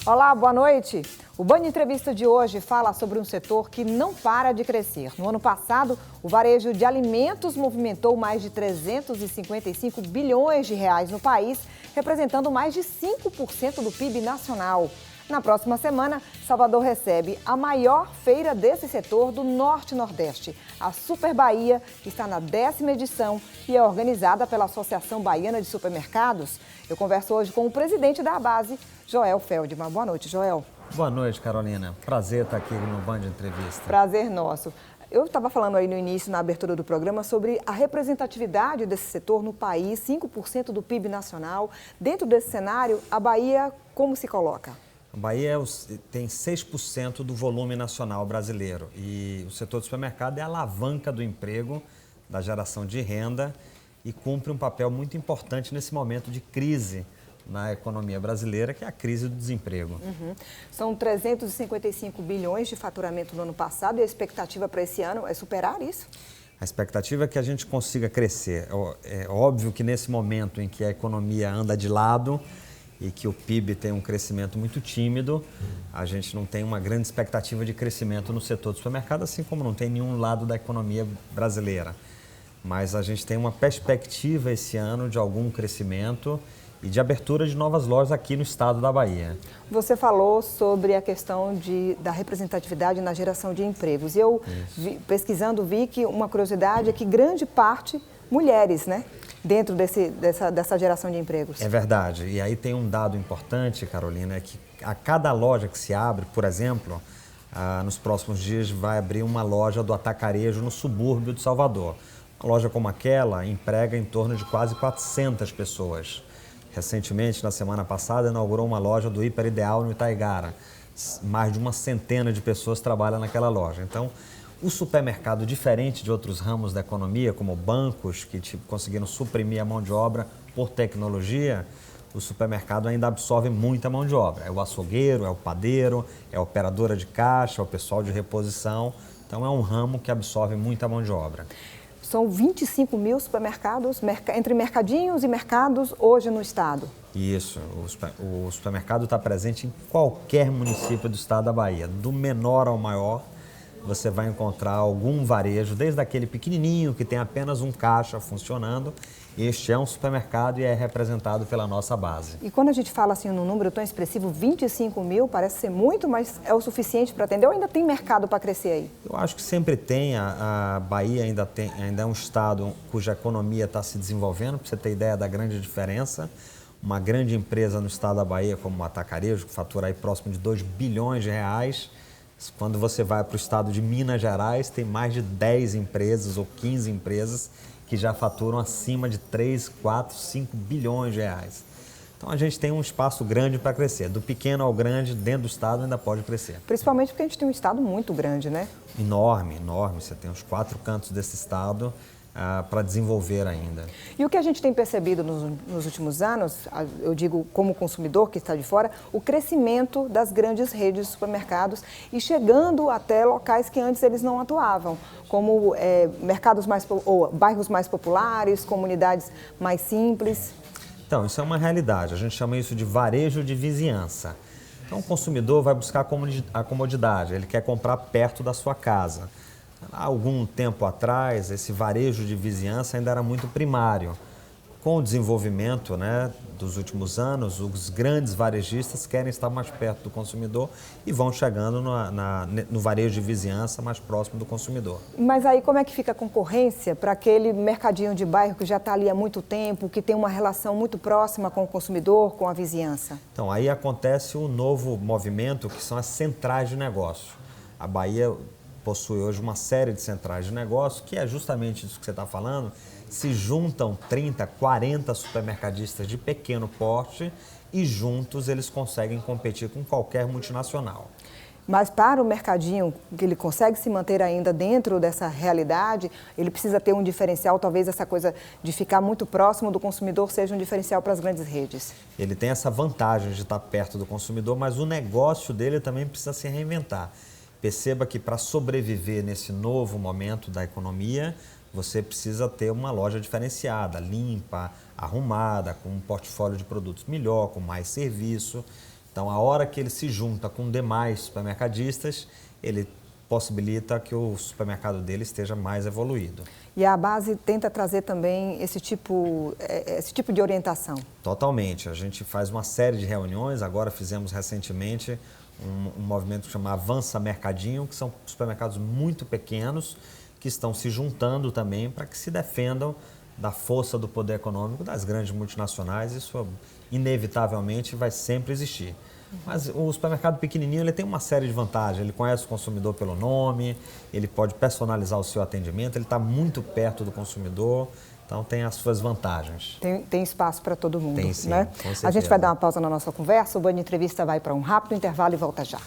Olá, boa noite. O Band Entrevista de hoje fala sobre um setor que não para de crescer. No ano passado, o varejo de alimentos movimentou mais de 355 bilhões de reais no país, representando mais de 5% do PIB nacional. Na próxima semana, Salvador recebe a maior feira desse setor do Norte e Nordeste, a Super Bahia, que está na 10ª edição e é organizada pela Associação Baiana de Supermercados. Eu converso hoje com o presidente da Abase, Joel Feldman. Boa noite, Joel. Boa noite, Carolina. Prazer estar aqui no Band Entrevista. Prazer nosso. Eu estava falando aí no início, na abertura do programa, sobre a representatividade desse setor no país, 5% do PIB nacional. Dentro desse cenário, a Bahia como se coloca? A Bahia tem 6% do volume nacional brasileiro e o setor do supermercado é a alavanca do emprego, da geração de renda e cumpre um papel muito importante nesse momento de crise na economia brasileira, que é a crise do desemprego. São 355 bilhões de faturamento no ano passado e a expectativa para esse ano é superar isso? A expectativa é que a gente consiga crescer. É óbvio que nesse momento em que a economia anda de lado e que o PIB tem um crescimento muito tímido, a gente não tem uma grande expectativa de crescimento no setor do supermercado, assim como não tem nenhum lado da economia brasileira. Mas a gente tem uma perspectiva esse ano de algum crescimento e de abertura de novas lojas aqui no estado da Bahia. Você falou sobre a questão da representatividade na geração de empregos. Eu, pesquisando, vi que uma curiosidade é que grande parte mulheres, né? Dentro dessa geração de empregos. É verdade. E aí tem um dado importante, Carolina, é que a cada loja que se abre, por exemplo, nos próximos dias vai abrir uma loja do atacarejo no subúrbio de Salvador. Uma loja como aquela emprega em torno de quase 400 pessoas. Recentemente, na semana passada, inaugurou uma loja do Hiper Ideal no Itaigara. Mais de uma centena de pessoas trabalham naquela loja. Então, o supermercado, diferente de outros ramos da economia, como bancos, que conseguiram suprimir a mão de obra por tecnologia, o supermercado ainda absorve muita mão de obra. É o açougueiro, é o padeiro, é a operadora de caixa, é o pessoal de reposição. Então, é um ramo que absorve muita mão de obra. São 25 mil supermercados, entre mercadinhos e mercados, hoje no estado. Isso, o supermercado está presente em qualquer município do estado da Bahia, do menor ao maior. Você vai encontrar algum varejo, desde aquele pequenininho que tem apenas um caixa funcionando. Este é um supermercado e é representado pela nossa base. E quando a gente fala assim num número tão expressivo, 25 mil, parece ser muito, mas é o suficiente para atender ou ainda tem mercado para crescer aí? Eu acho que sempre tem. A Bahia ainda é um estado cuja economia está se desenvolvendo, para você ter ideia da grande diferença. Uma grande empresa no estado da Bahia, como o Atacarejo, que fatura aí próximo de 2 bilhões de reais. Quando você vai para o estado de Minas Gerais, tem mais de 10 empresas ou 15 empresas que já faturam acima de 3, 4, 5 bilhões de reais. Então a gente tem um espaço grande para crescer. Do pequeno ao grande, dentro do estado ainda pode crescer. Principalmente porque a gente tem um estado muito grande, né? Enorme, enorme. Você tem os 4 cantos desse estado para desenvolver ainda. E o que a gente tem percebido nos últimos anos, eu digo como consumidor que está de fora, o crescimento das grandes redes de supermercados e chegando até locais que antes eles não atuavam, como mercados ou bairros mais populares, comunidades mais simples. Então, isso é uma realidade. A gente chama isso de varejo de vizinhança. Então, o consumidor vai buscar a comodidade, ele quer comprar perto da sua casa. Há algum tempo atrás, esse varejo de vizinhança ainda era muito primário. Com o desenvolvimento, dos últimos anos, os grandes varejistas querem estar mais perto do consumidor e vão chegando no varejo de vizinhança mais próximo do consumidor. Mas aí como é que fica a concorrência para aquele mercadinho de bairro que já está ali há muito tempo, que tem uma relação muito próxima com o consumidor, com a vizinhança? Então, aí acontece um novo movimento que são as centrais de negócio. A Bahia possui hoje uma série de centrais de negócio, que é justamente isso que você está falando, se juntam 30, 40 supermercadistas de pequeno porte e juntos eles conseguem competir com qualquer multinacional. Mas para o mercadinho, que ele consegue se manter ainda dentro dessa realidade, ele precisa ter um diferencial, talvez essa coisa de ficar muito próximo do consumidor seja um diferencial para as grandes redes. Ele tem essa vantagem de estar perto do consumidor, mas o negócio dele também precisa se reinventar. Perceba que para sobreviver nesse novo momento da economia, você precisa ter uma loja diferenciada, limpa, arrumada, com um portfólio de produtos melhor, com mais serviço. Então, a hora que ele se junta com demais supermercadistas, ele possibilita que o supermercado dele esteja mais evoluído. E a base tenta trazer também esse tipo de orientação? Totalmente. A gente faz uma série de reuniões, agora fizemos recentemente um movimento que chama Avança Mercadinho, que são supermercados muito pequenos que estão se juntando também para que se defendam da força do poder econômico das grandes multinacionais. Isso inevitavelmente vai sempre existir. Mas o supermercado pequenininho ele tem uma série de vantagens. Ele conhece o consumidor pelo nome, ele pode personalizar o seu atendimento, ele está muito perto do consumidor, então tem as suas vantagens. Tem espaço para todo mundo, tem sim, né? Com certeza. A gente vai dar uma pausa na nossa conversa, o Band Entrevista vai para um rápido intervalo e volta já.